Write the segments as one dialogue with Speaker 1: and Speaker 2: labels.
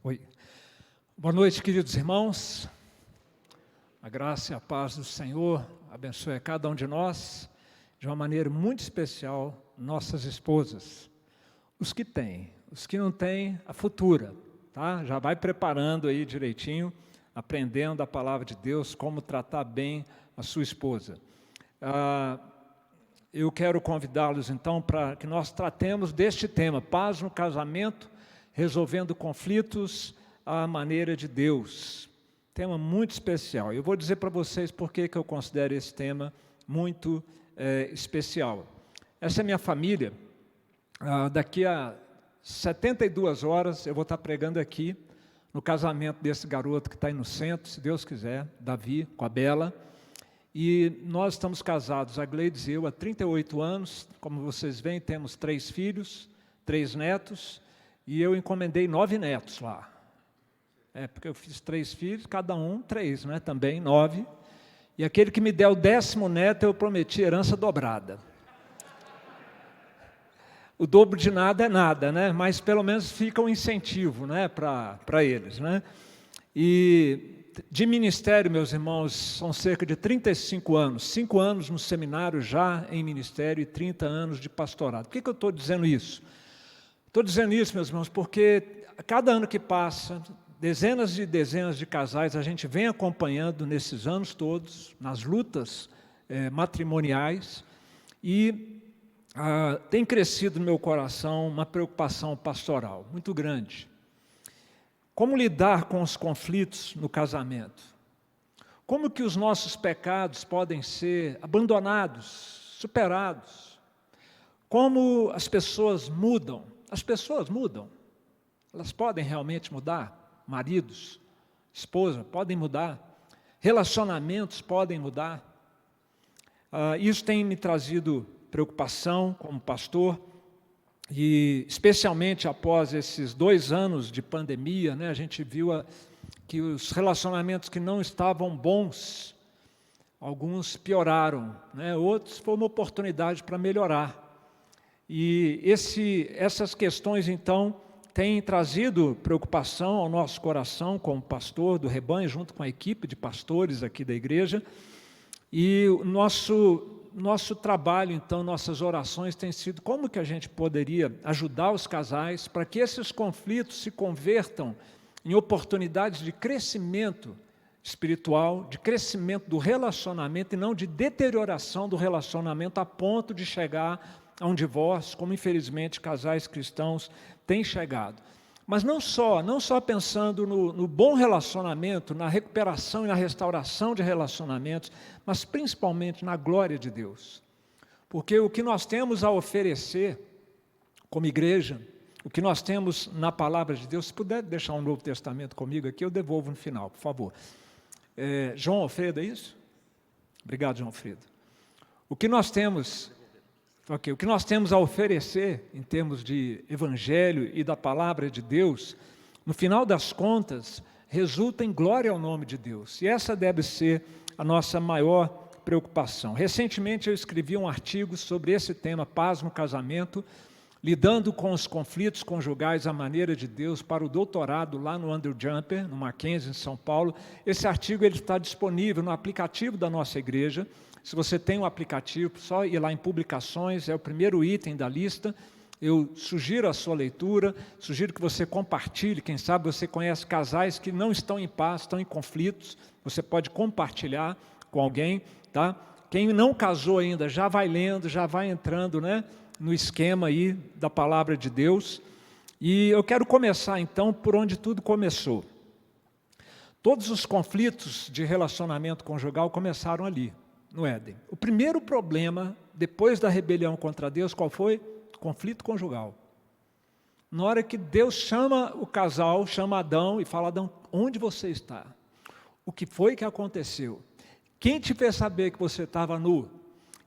Speaker 1: Oi. Boa noite, queridos irmãos. A graça e a paz do Senhor abençoe a cada um de nós, de uma maneira muito especial, nossas esposas. Os que têm, os que não têm, a futura, tá? Já vai preparando aí direitinho, aprendendo a palavra de Deus, como tratar bem a sua esposa. Eu quero convidá-los, então, para que nós tratemos deste tema, paz no casamento, resolvendo conflitos à maneira de Deus. Tema muito especial. Eu vou dizer para vocês por que eu considero esse tema muito especial. Essa é minha família. Daqui a 72 horas eu vou estar pregando aqui no casamento desse garoto que está aí no centro, se Deus quiser, Davi, com a Bela. E nós estamos casados, a Gleides e eu, há 38 anos. Como vocês veem, temos 3 filhos, 3 netos, e eu encomendei 9 netos lá. Porque eu fiz 3 filhos, cada um 3, né? Também 9. E aquele que me der o 10º neto, eu prometi herança dobrada. O dobro de nada é nada, né? Mas pelo menos fica um incentivo, né? para eles, né? E de ministério, meus irmãos, são cerca de 35 anos. 5 anos no seminário já em ministério e 30 anos de pastorado. Por que eu estou dizendo isso? Estou dizendo isso, meus irmãos, porque a cada ano que passa, dezenas e dezenas de casais a gente vem acompanhando nesses anos todos, nas lutas matrimoniais, e tem crescido no meu coração uma preocupação pastoral muito grande. Como lidar com os conflitos no casamento? Como que os nossos pecados podem ser abandonados, superados? Como as pessoas mudam? As pessoas mudam. Elas podem realmente mudar? Maridos, esposa, podem mudar. Relacionamentos podem mudar. Isso tem me trazido preocupação como pastor, e especialmente após esses 2 anos de pandemia, né, a gente viu que os relacionamentos que não estavam bons, alguns pioraram, né, outros foi uma oportunidade para melhorar. E essas questões, então, têm trazido preocupação ao nosso coração como pastor do rebanho, junto com a equipe de pastores aqui da igreja. E o nosso trabalho, então, nossas orações têm sido como que a gente poderia ajudar os casais para que esses conflitos se convertam em oportunidades de crescimento espiritual, de crescimento do relacionamento e não de deterioração do relacionamento a ponto de chegar a um divórcio, como infelizmente casais cristãos têm chegado. Mas não só pensando no bom relacionamento, na recuperação e na restauração de relacionamentos, mas principalmente na glória de Deus. Porque o que nós temos a oferecer como igreja, o que nós temos na palavra de Deus, se puder deixar um Novo Testamento comigo aqui, eu devolvo no final, por favor. João Alfredo, é isso? Obrigado, João Alfredo. O que nós temos a oferecer em termos de evangelho e da palavra de Deus, no final das contas, resulta em glória ao nome de Deus. E essa deve ser a nossa maior preocupação. Recentemente eu escrevi um artigo sobre esse tema, paz no casamento, lidando com os conflitos conjugais à maneira de Deus, para o doutorado lá no Andrew Jumper, no Mackenzie, em São Paulo. Esse artigo ele está disponível no aplicativo da nossa igreja. Se você tem um aplicativo, só ir lá em publicações, é o primeiro item da lista. Eu sugiro a sua leitura, sugiro que você compartilhe. Quem sabe você conhece casais que não estão em paz, estão em conflitos. Você pode compartilhar com alguém, tá? Quem não casou ainda, já vai lendo, já vai entrando, né, no esquema aí da palavra de Deus. E eu quero começar então por onde tudo começou. Todos os conflitos de relacionamento conjugal começaram ali, no Éden. O primeiro problema, depois da rebelião contra Deus, qual foi? Conflito conjugal. Na hora que Deus chama o casal, chama Adão e fala: Adão, onde você está? O que foi que aconteceu? Quem te fez saber que você estava nu?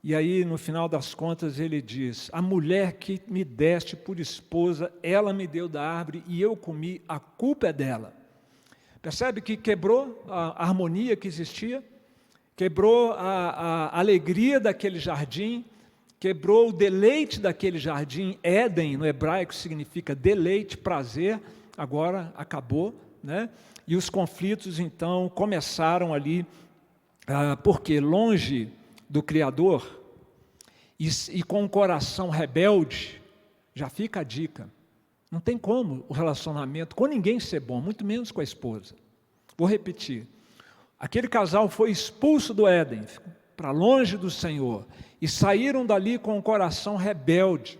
Speaker 1: E aí, no final das contas, ele diz: a mulher que me deste por esposa, ela me deu da árvore e eu comi, a culpa é dela. Percebe que quebrou a harmonia que existia? Quebrou a alegria daquele jardim, quebrou o deleite daquele jardim. Éden, no hebraico, significa deleite, prazer. agora acabou, né? E os conflitos, então, começaram ali, porque longe do Criador e com o coração rebelde, já fica a dica, não tem como o relacionamento com ninguém ser bom, muito menos com a esposa. Vou repetir, aquele casal foi expulso do Éden, para longe do Senhor, e saíram dali com o coração rebelde.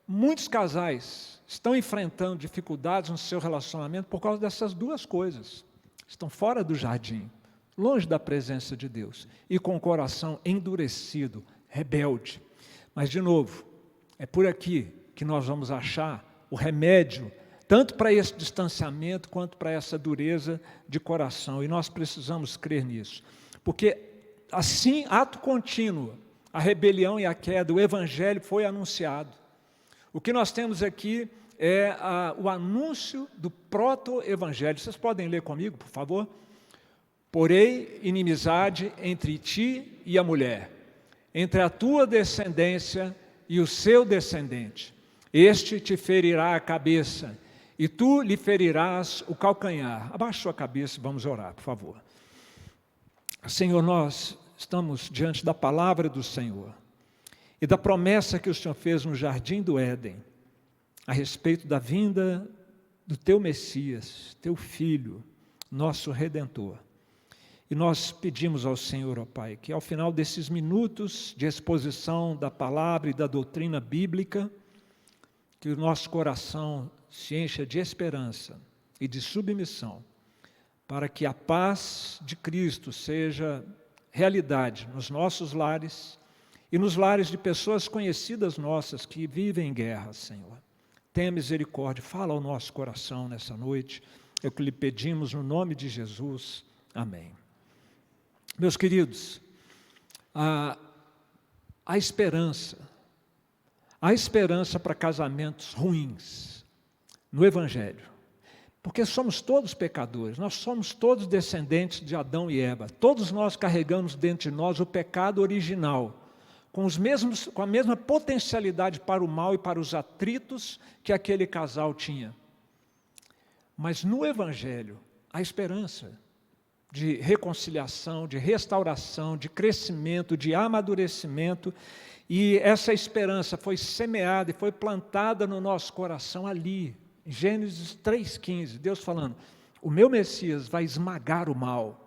Speaker 1: Muitos casais estão enfrentando dificuldades no seu relacionamento por causa dessas duas coisas. Estão fora do jardim, longe da presença de Deus, e com o coração endurecido, rebelde. Mas, de novo, é por aqui que nós vamos achar o remédio, tanto para esse distanciamento, quanto para essa dureza de coração. E nós precisamos crer nisso. Porque, assim, ato contínuo, a rebelião e a queda, o Evangelho foi anunciado. O que nós temos aqui é o anúncio do proto-evangelho. Vocês podem ler comigo, por favor? Porém, inimizade entre ti e a mulher, entre a tua descendência e o seu descendente. Este te ferirá a cabeça, e tu lhe ferirás o calcanhar. Abaixe sua cabeça e vamos orar, por favor. Senhor, nós estamos diante da palavra do Senhor e da promessa que o Senhor fez no jardim do Éden, a respeito da vinda do teu Messias, teu Filho, nosso Redentor. E nós pedimos ao Senhor, ó Pai, que ao final desses minutos de exposição da palavra e da doutrina bíblica, que o nosso coração se encha de esperança e de submissão, para que a paz de Cristo seja realidade nos nossos lares e nos lares de pessoas conhecidas nossas que vivem em guerra, Senhor. Tenha misericórdia, fala ao nosso coração nessa noite, é o que lhe pedimos no nome de Jesus. Amém. Meus queridos, a esperança para casamentos ruins no Evangelho, porque somos todos pecadores, nós somos todos descendentes de Adão e Eva, todos nós carregamos dentro de nós o pecado original, com a mesma potencialidade para o mal e para os atritos que aquele casal tinha. Mas no Evangelho, a esperança de reconciliação, de restauração, de crescimento, de amadurecimento, e essa esperança foi semeada e foi plantada no nosso coração ali, em Gênesis 3,15, Deus falando, o meu Messias vai esmagar o mal.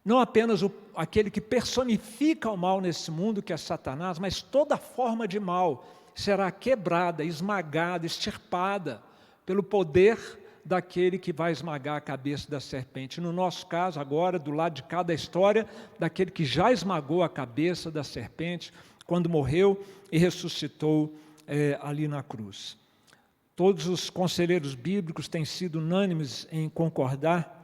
Speaker 1: Não apenas aquele que personifica o mal nesse mundo, que é Satanás, mas toda forma de mal será quebrada, esmagada, extirpada pelo poder daquele que vai esmagar a cabeça da serpente. No nosso caso, agora, do lado de cá da história, daquele que já esmagou a cabeça da serpente quando morreu e ressuscitou ali na cruz. Todos os conselheiros bíblicos têm sido unânimes em concordar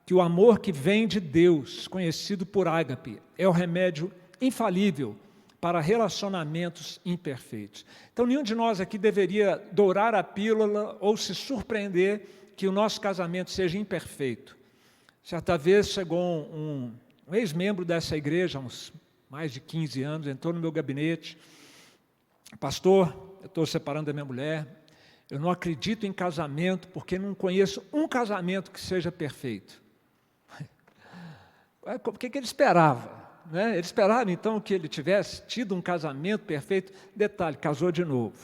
Speaker 1: que o amor que vem de Deus, conhecido por ágape, é o remédio infalível para relacionamentos imperfeitos. Então, nenhum de nós aqui deveria dourar a pílula ou se surpreender que o nosso casamento seja imperfeito. Certa vez chegou um ex-membro dessa igreja, há uns mais de 15 anos, entrou no meu gabinete, pastor, eu estou separando da minha mulher, eu não acredito em casamento porque não conheço um casamento que seja perfeito. O que ele esperava? Né? Ele esperava então que ele tivesse tido um casamento perfeito. Detalhe, casou de novo.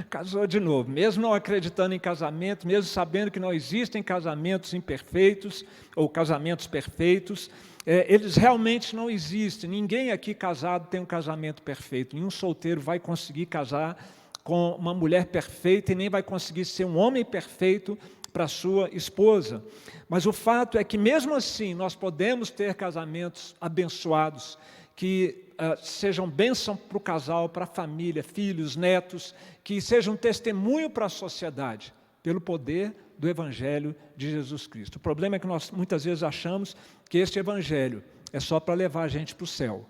Speaker 1: Casou de novo, mesmo não acreditando em casamento, mesmo sabendo que não existem casamentos imperfeitos ou casamentos perfeitos, eles realmente não existem. Ninguém aqui casado tem um casamento perfeito, nenhum solteiro vai conseguir casar com uma mulher perfeita e nem vai conseguir ser um homem perfeito para sua esposa. Mas o fato é que mesmo assim nós podemos ter casamentos abençoados, que sejam bênção para o casal, para a família, filhos, netos, que sejam um testemunho para a sociedade, pelo poder do Evangelho de Jesus Cristo. O problema é que nós muitas vezes achamos que este Evangelho é só para levar a gente para o céu.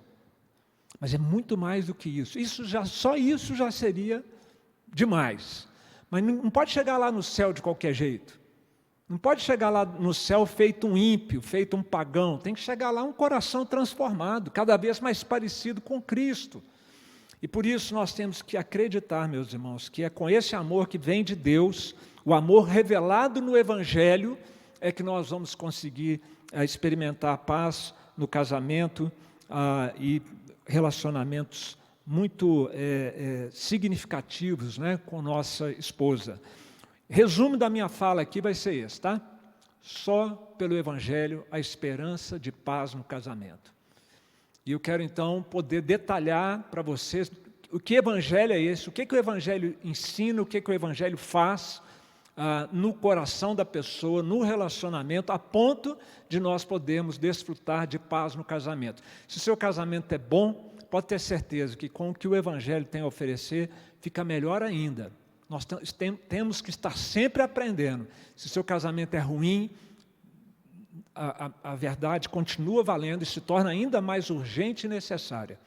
Speaker 1: Mas é muito mais do que isso. Só isso já seria demais. Mas não pode chegar lá no céu de qualquer jeito. Não pode chegar lá no céu feito um ímpio, feito um pagão. Tem que chegar lá um coração transformado, cada vez mais parecido com Cristo. E por isso nós temos que acreditar, meus irmãos, que é com esse amor que vem de Deus, o amor revelado no Evangelho, é que nós vamos conseguir experimentar paz no casamento e relacionamentos muito significativos, né, com nossa esposa. Resumo da minha fala aqui vai ser esse, tá? Só pelo Evangelho a esperança de paz no casamento. E eu quero então poder detalhar para vocês o que Evangelho é esse, o que o Evangelho ensina, o que o Evangelho faz no coração da pessoa, no relacionamento, a ponto de nós podermos desfrutar de paz no casamento. Se o seu casamento é bom, pode ter certeza que com o que o Evangelho tem a oferecer, fica melhor ainda. Nós temos que estar sempre aprendendo. Se o seu casamento é ruim, a verdade continua valendo e se torna ainda mais urgente e necessária.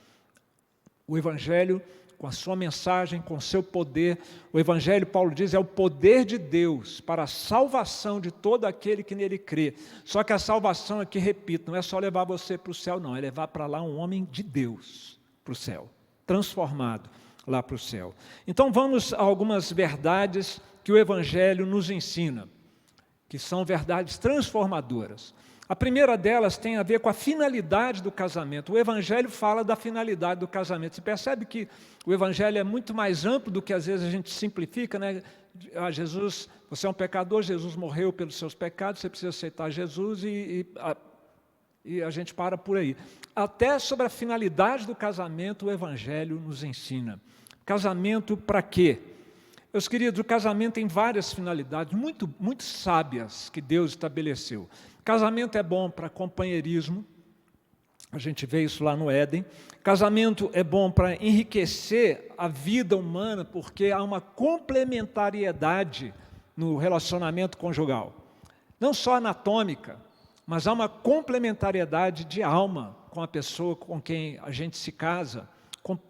Speaker 1: O Evangelho, com a sua mensagem, com o seu poder, o Evangelho, Paulo diz, é o poder de Deus para a salvação de todo aquele que nele crê. Só que a salvação aqui, repito, não é só levar você para o céu, não, é levar para lá um homem de Deus para o céu, transformado lá para o céu. Então vamos a algumas verdades que o Evangelho nos ensina, que são verdades transformadoras. A primeira delas tem a ver com a finalidade do casamento. O Evangelho fala da finalidade do casamento. Você percebe que o Evangelho é muito mais amplo do que às vezes a gente simplifica, né? Jesus, você é um pecador, Jesus morreu pelos seus pecados, você precisa aceitar Jesus e a gente para por aí. Até sobre a finalidade do casamento, o Evangelho nos ensina. Casamento para quê? Meus queridos, o casamento tem várias finalidades, muito sábias, que Deus estabeleceu. Casamento é bom para companheirismo, a gente vê isso lá no Éden. Casamento é bom para enriquecer a vida humana, porque há uma complementariedade no relacionamento conjugal. Não só anatômica, mas há uma complementariedade de alma com a pessoa com quem a gente se casa.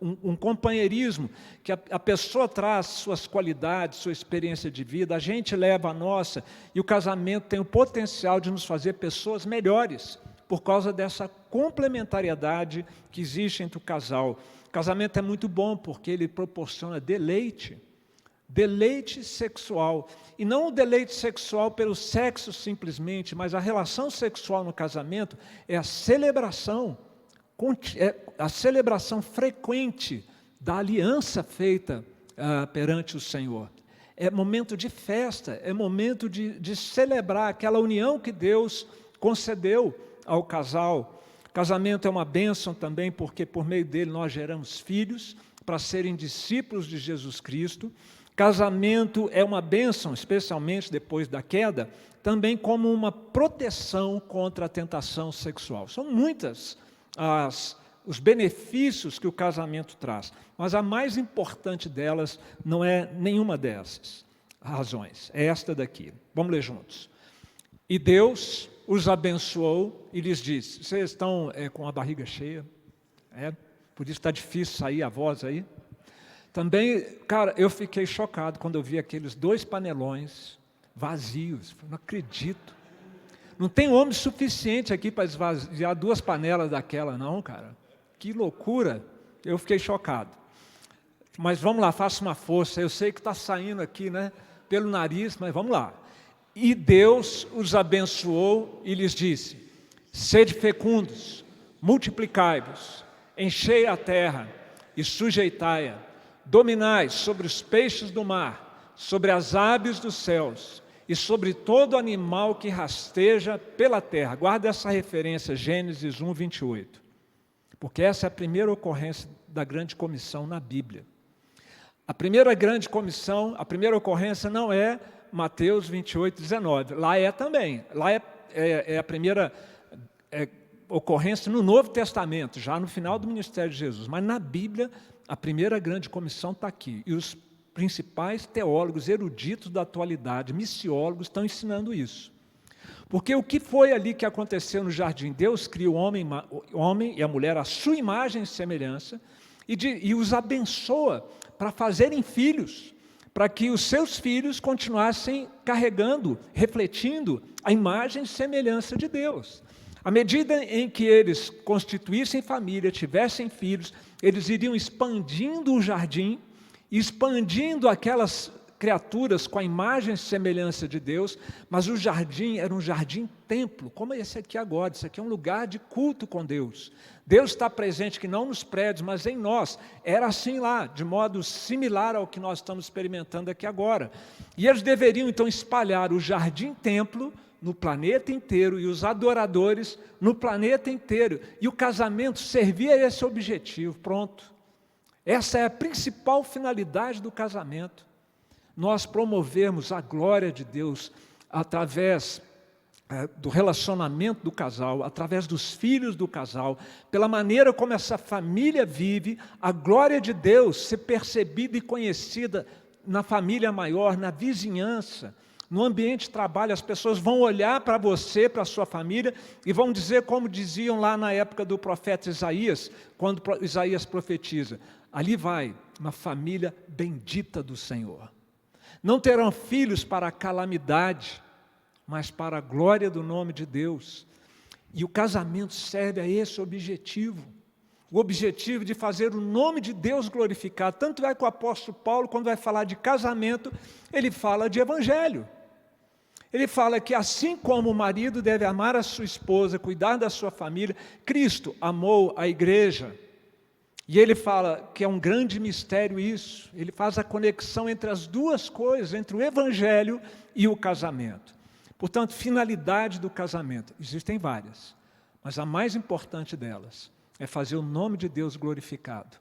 Speaker 1: Um companheirismo, que a pessoa traz suas qualidades, sua experiência de vida, a gente leva a nossa, e o casamento tem o potencial de nos fazer pessoas melhores, por causa dessa complementariedade que existe entre o casal. O casamento é muito bom, porque ele proporciona deleite sexual, e não o deleite sexual pelo sexo simplesmente, mas a relação sexual no casamento é a celebração frequente da aliança feita perante o Senhor. É momento de festa, é momento de celebrar aquela união que Deus concedeu ao casal. Casamento é uma bênção também, porque por meio dele nós geramos filhos para serem discípulos de Jesus Cristo. Casamento é uma bênção, especialmente depois da queda, também como uma proteção contra a tentação sexual. São muitas os benefícios que o casamento traz, mas a mais importante delas não é nenhuma dessas razões, é esta daqui. Vamos ler juntos. E Deus os abençoou e lhes disse, vocês estão com a barriga cheia? Por isso está difícil sair a voz aí? Também, cara, eu fiquei chocado quando eu vi aqueles 2 panelões vazios, não acredito. Não tem homem suficiente aqui para esvaziar 2 panelas daquela, não, cara. Que loucura. Eu fiquei chocado. Mas vamos lá, faça uma força. Eu sei que está saindo aqui, né, pelo nariz, mas vamos lá. E Deus os abençoou e lhes disse, sede fecundos, multiplicai-vos, enchei a terra e sujeitai-a, dominai sobre os peixes do mar, sobre as aves dos céus, e sobre todo animal que rasteja pela terra. Guarda essa referência, Gênesis 1, 28. Porque essa é a primeira ocorrência da grande comissão na Bíblia. A primeira grande comissão, a primeira ocorrência não é Mateus 28, 19. Lá é também. Lá é a primeira ocorrência no Novo Testamento, já no final do ministério de Jesus. Mas na Bíblia, a primeira grande comissão está aqui. E os principais teólogos eruditos da atualidade, missiólogos, estão ensinando isso. Porque o que foi ali que aconteceu no jardim? Deus cria o homem e a mulher à sua imagem e semelhança e os abençoa para fazerem filhos, para que os seus filhos continuassem carregando, refletindo a imagem e semelhança de Deus. À medida em que eles constituíssem família, tivessem filhos, eles iriam expandindo o jardim, expandindo aquelas criaturas com a imagem e semelhança de Deus, mas o jardim era um jardim-templo, como esse aqui agora. Isso aqui é um lugar de culto com Deus. Deus está presente, que não nos prédios, mas em nós. Era assim lá, de modo similar ao que nós estamos experimentando aqui agora. E eles deveriam então espalhar o jardim-templo no planeta inteiro e os adoradores no planeta inteiro. E o casamento servia a esse objetivo, pronto. Essa é a principal finalidade do casamento. Nós promovemos a glória de Deus através do relacionamento do casal, através dos filhos do casal, pela maneira como essa família vive, a glória de Deus ser percebida e conhecida na família maior, na vizinhança, no ambiente de trabalho. As pessoas vão olhar para você, para a sua família, e vão dizer como diziam lá na época do profeta Isaías, quando Isaías profetiza: ali vai uma família bendita do Senhor. Não terão filhos para a calamidade, mas para a glória do nome de Deus. E o casamento serve a esse objetivo. O objetivo de fazer o nome de Deus glorificado. Tanto é que o apóstolo Paulo, quando vai falar de casamento, ele fala de evangelho. Ele fala que assim como o marido deve amar a sua esposa, cuidar da sua família, Cristo amou a igreja. E ele fala que é um grande mistério isso. Ele faz a conexão entre as duas coisas, entre o evangelho e o casamento. Portanto, finalidade do casamento. Existem várias, mas a mais importante delas é fazer o nome de Deus glorificado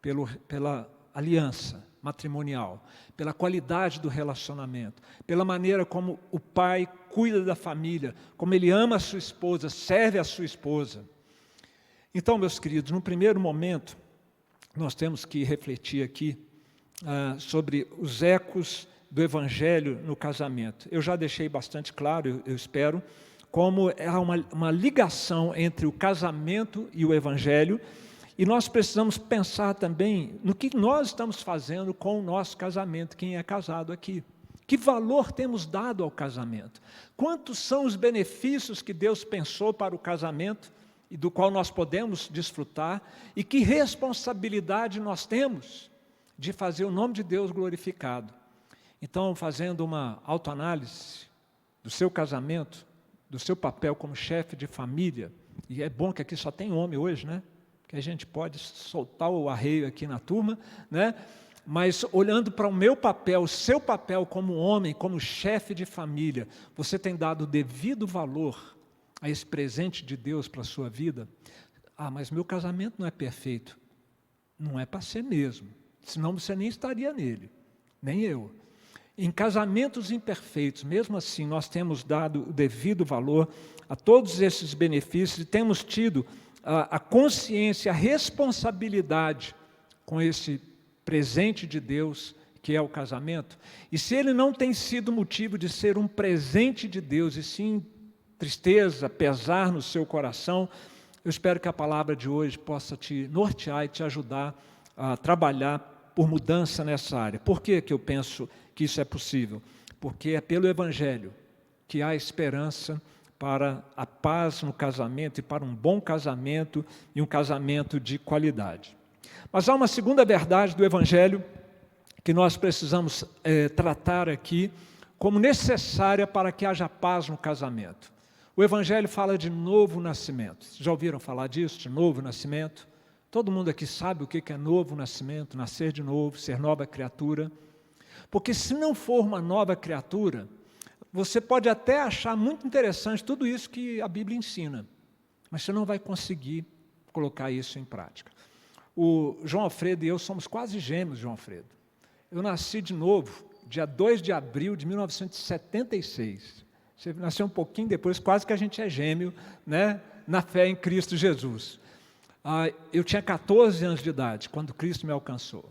Speaker 1: pela aliança matrimonial, pela qualidade do relacionamento, pela maneira como o pai cuida da família, como ele ama a sua esposa, serve a sua esposa. Então, meus queridos, no primeiro momento, nós temos que refletir aqui sobre os ecos do Evangelho no casamento. Eu já deixei bastante claro, eu espero, como há uma ligação entre o casamento e o Evangelho, e nós precisamos pensar também no que nós estamos fazendo com o nosso casamento, quem é casado aqui. Que valor temos dado ao casamento? Quantos são os benefícios que Deus pensou para o casamento e do qual nós podemos desfrutar? E que responsabilidade nós temos de fazer o nome de Deus glorificado? Então, fazendo uma autoanálise do seu casamento, do seu papel como chefe de família, e é bom que aqui só tem homem hoje, né? Que a gente pode soltar o arreio aqui na turma, né? Mas olhando para o meu papel, o seu papel como homem, como chefe de família, você tem dado o devido valor a esse presente de Deus para a sua vida? Ah, mas meu casamento não é perfeito. Não é para ser mesmo, senão você nem estaria nele, nem eu. Em casamentos imperfeitos, mesmo assim, nós temos dado o devido valor a todos esses benefícios e temos tido a consciência, a responsabilidade com esse presente de Deus, que é o casamento. E se ele não tem sido motivo de ser um presente de Deus, e sim tristeza, pesar no seu coração, eu espero que a palavra de hoje possa te nortear e te ajudar a trabalhar por mudança nessa área. Por que eu penso que isso é possível? Porque é pelo Evangelho que há esperança para a paz no casamento e para um bom casamento e um casamento de qualidade. Mas há uma segunda verdade do Evangelho que nós precisamos tratar aqui como necessária para que haja paz no casamento. O Evangelho fala de novo nascimento. Vocês já ouviram falar disso, de novo nascimento? Todo mundo aqui sabe o que é novo nascimento, nascer de novo, ser nova criatura. Porque se não for uma nova criatura, você pode até achar muito interessante tudo isso que a Bíblia ensina, mas você não vai conseguir colocar isso em prática. O João Alfredo e eu somos quase gêmeos, João Alfredo. Eu nasci de novo, dia 2 de abril de 1976. Você nasceu um pouquinho depois, quase que a gente é gêmeo, né, na fé em Cristo Jesus. Eu tinha 14 anos de idade, quando Cristo me alcançou.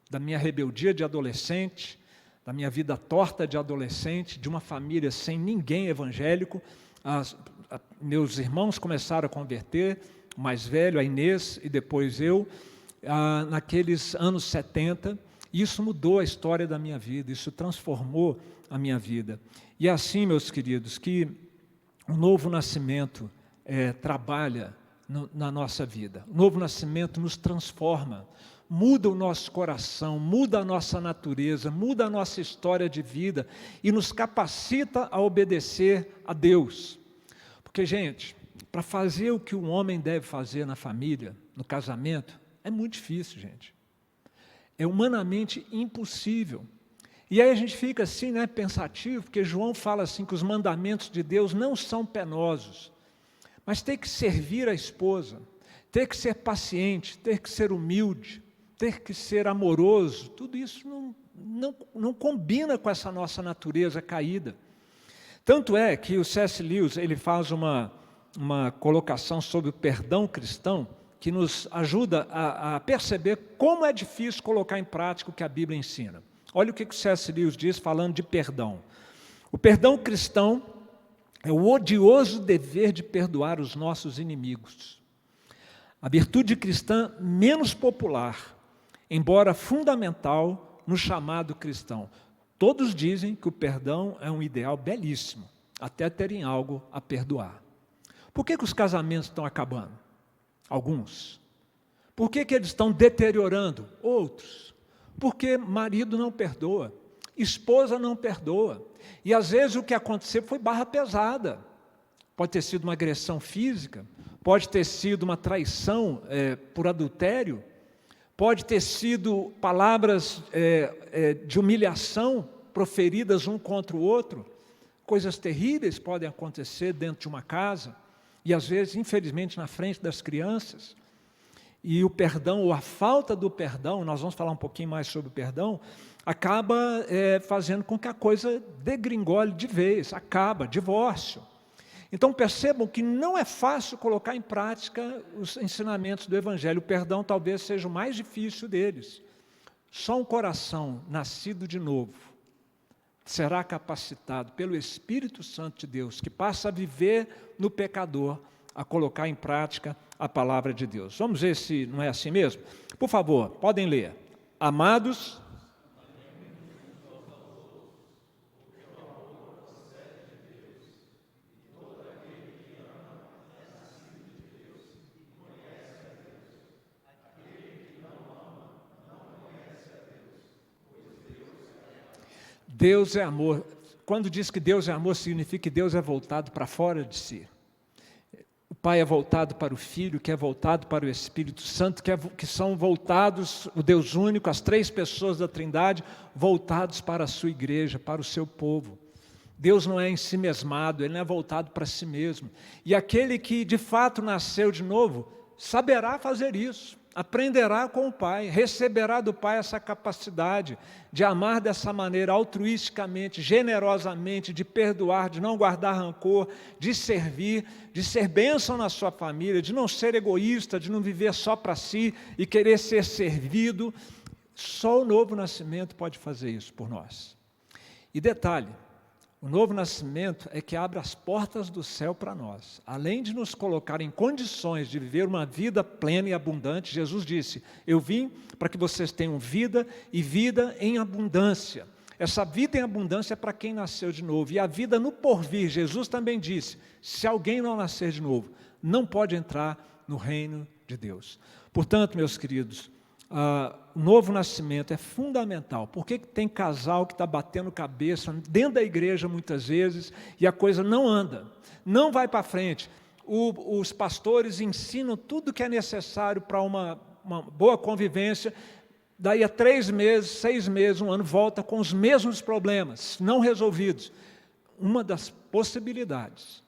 Speaker 1: Da minha rebeldia de adolescente, da minha vida torta de adolescente, de uma família sem ninguém evangélico, meus irmãos começaram a converter, o mais velho, a Inês, e depois eu, naqueles anos 70, e isso mudou a história da minha vida, isso transformou a minha vida. E assim, meus queridos, que o novo nascimento trabalha na nossa vida. O novo nascimento nos transforma, muda o nosso coração, muda a nossa natureza, muda a nossa história de vida e nos capacita a obedecer a Deus. Porque, gente, para fazer o que um homem deve fazer na família, no casamento, é muito difícil, gente. É humanamente impossível. E aí a gente fica assim, né, pensativo, porque João fala assim que os mandamentos de Deus não são penosos, mas tem que servir a esposa, ter que ser paciente, ter que ser humilde, ter que ser amoroso, tudo isso não combina com essa nossa natureza caída. Tanto é que o C.S. Lewis ele faz uma colocação sobre o perdão cristão, que nos ajuda a perceber como é difícil colocar em prática o que a Bíblia ensina. Olha o que o C.S. Lewis diz falando de perdão. O perdão cristão é o odioso dever de perdoar os nossos inimigos. A virtude cristã menos popular, embora fundamental no chamado cristão. Todos dizem que o perdão é um ideal belíssimo, até terem algo a perdoar. Por que os casamentos estão acabando? Alguns. Por que eles estão deteriorando? Outros. Porque marido não perdoa, esposa não perdoa. E às vezes o que aconteceu foi barra pesada. Pode ter sido uma agressão física, pode ter sido uma traição por adultério, pode ter sido palavras de humilhação proferidas um contra o outro. Coisas terríveis podem acontecer dentro de uma casa e às vezes, infelizmente, na frente das crianças. E o perdão, ou a falta do perdão, nós vamos falar um pouquinho mais sobre o perdão, acaba fazendo com que a coisa degringole de vez, acaba, divórcio. Então percebam que não é fácil colocar em prática os ensinamentos do Evangelho. O perdão talvez seja o mais difícil deles. Só um coração nascido de novo será capacitado pelo Espírito Santo de Deus, que passa a viver no pecador, a colocar em prática a palavra de Deus. Vamos ver se não é assim mesmo? Por favor, podem ler. Amados, Deus é amor. Quando diz que Deus é amor, significa que Deus é voltado para fora de si. O Pai é voltado para o Filho, que é voltado para o Espírito Santo, que são voltados, o Deus único, as três pessoas da Trindade, voltados para a sua igreja, para o seu povo. Deus não é ensimesmado, Ele não é voltado para si mesmo. E aquele que de fato nasceu de novo, saberá fazer isso. Aprenderá com o Pai, receberá do Pai essa capacidade de amar dessa maneira, altruisticamente, generosamente, de perdoar, de não guardar rancor, de servir, de ser bênção na sua família, de não ser egoísta, de não viver só para si e querer ser servido. Só o novo nascimento pode fazer isso por nós. E detalhe, o novo nascimento é que abre as portas do céu para nós. Além de nos colocar em condições de viver uma vida plena e abundante, Jesus disse, eu vim para que vocês tenham vida e vida em abundância. Essa vida em abundância é para quem nasceu de novo. E a vida no porvir, Jesus também disse, se alguém não nascer de novo, não pode entrar no reino de Deus. Portanto, meus queridos, o novo nascimento é fundamental. Por que tem casal que está batendo cabeça dentro da igreja muitas vezes e a coisa não anda, não vai para frente? Os pastores ensinam tudo que é necessário para uma boa convivência, daí a 3 meses, 6 meses, 1 ano, volta com os mesmos problemas, não resolvidos. Uma das possibilidades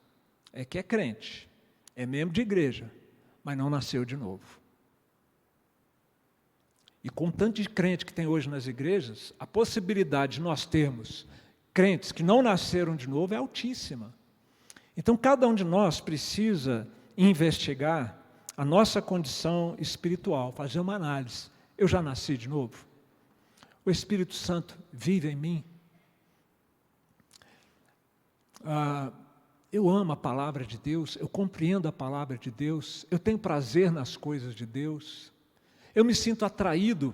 Speaker 1: é que é crente, é membro de igreja, mas não nasceu de novo. E com tanto de crente que tem hoje nas igrejas, a possibilidade de nós termos crentes que não nasceram de novo é altíssima. Então, cada um de nós precisa investigar a nossa condição espiritual, fazer uma análise. Eu já nasci de novo? O Espírito Santo vive em mim? Eu amo a palavra de Deus, eu compreendo a palavra de Deus, eu tenho prazer nas coisas de Deus. Eu me sinto atraído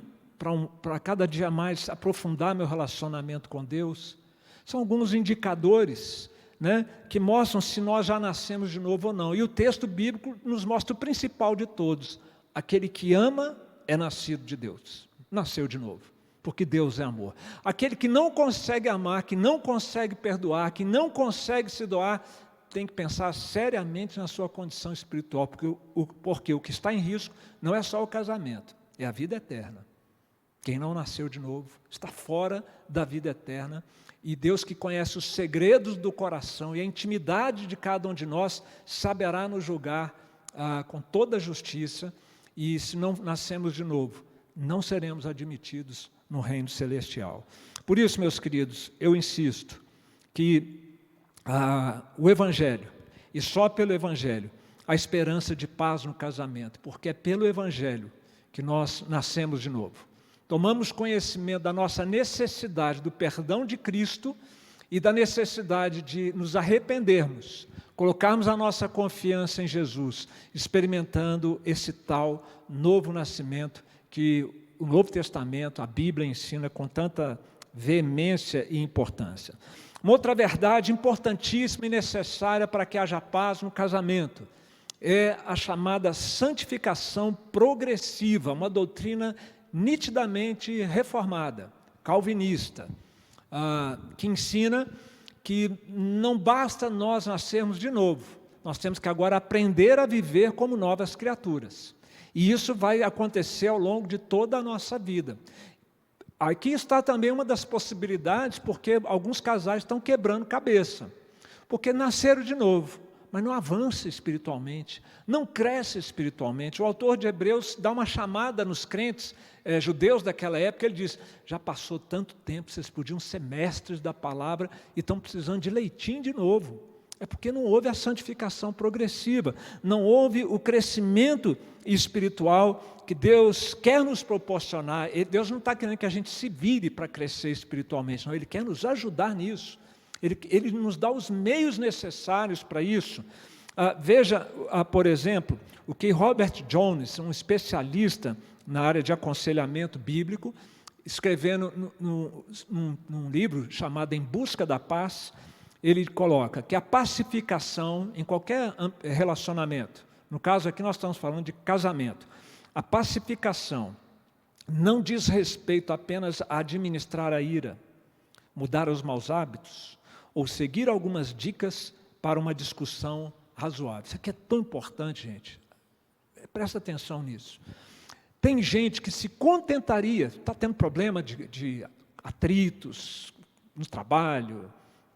Speaker 1: para cada dia mais aprofundar meu relacionamento com Deus. São alguns indicadores né, que mostram se nós já nascemos de novo ou não. E o texto bíblico nos mostra o principal de todos. Aquele que ama é nascido de Deus, nasceu de novo, porque Deus é amor. Aquele que não consegue amar, que não consegue perdoar, que não consegue se doar, tem que pensar seriamente na sua condição espiritual, porque o que está em risco não é só o casamento, é a vida eterna. Quem não nasceu de novo está fora da vida eterna, e Deus, que conhece os segredos do coração e a intimidade de cada um de nós, saberá nos julgar com toda a justiça, e se não nascemos de novo, não seremos admitidos no reino celestial. Por isso, meus queridos, eu insisto que o Evangelho, e só pelo Evangelho, a esperança de paz no casamento, porque é pelo Evangelho que nós nascemos de novo. Tomamos conhecimento da nossa necessidade do perdão de Cristo e da necessidade de nos arrependermos, colocarmos a nossa confiança em Jesus, experimentando esse tal novo nascimento que o Novo Testamento, a Bíblia ensina com tanta veemência e importância. Uma outra verdade importantíssima e necessária para que haja paz no casamento é a chamada santificação progressiva, uma doutrina nitidamente reformada, calvinista, que ensina que não basta nós nascermos de novo, nós temos que agora aprender a viver como novas criaturas. E isso vai acontecer ao longo de toda a nossa vida. Aqui está também uma das possibilidades, porque alguns casais estão quebrando cabeça, porque nasceram de novo, mas não avança espiritualmente, não cresce espiritualmente. O autor de Hebreus dá uma chamada nos crentes judeus daquela época, ele diz: já passou tanto tempo, vocês podiam ser mestres da palavra e estão precisando de leitinho de novo. É porque não houve a santificação progressiva, não houve o crescimento espiritual que Deus quer nos proporcionar. Deus não está querendo que a gente se vire para crescer espiritualmente, não, Ele quer nos ajudar nisso. Ele nos dá os meios necessários para isso. Veja, por exemplo, o que Robert Jones, um especialista na área de aconselhamento bíblico, escrevendo num livro chamado Em Busca da Paz, ele coloca que a pacificação em qualquer relacionamento, no caso aqui nós estamos falando de casamento, a pacificação não diz respeito apenas a administrar a ira, mudar os maus hábitos, ou seguir algumas dicas para uma discussão razoável. Isso aqui é tão importante, gente. Presta atenção nisso. Tem gente que se contentaria, está tendo problema de atritos no trabalho,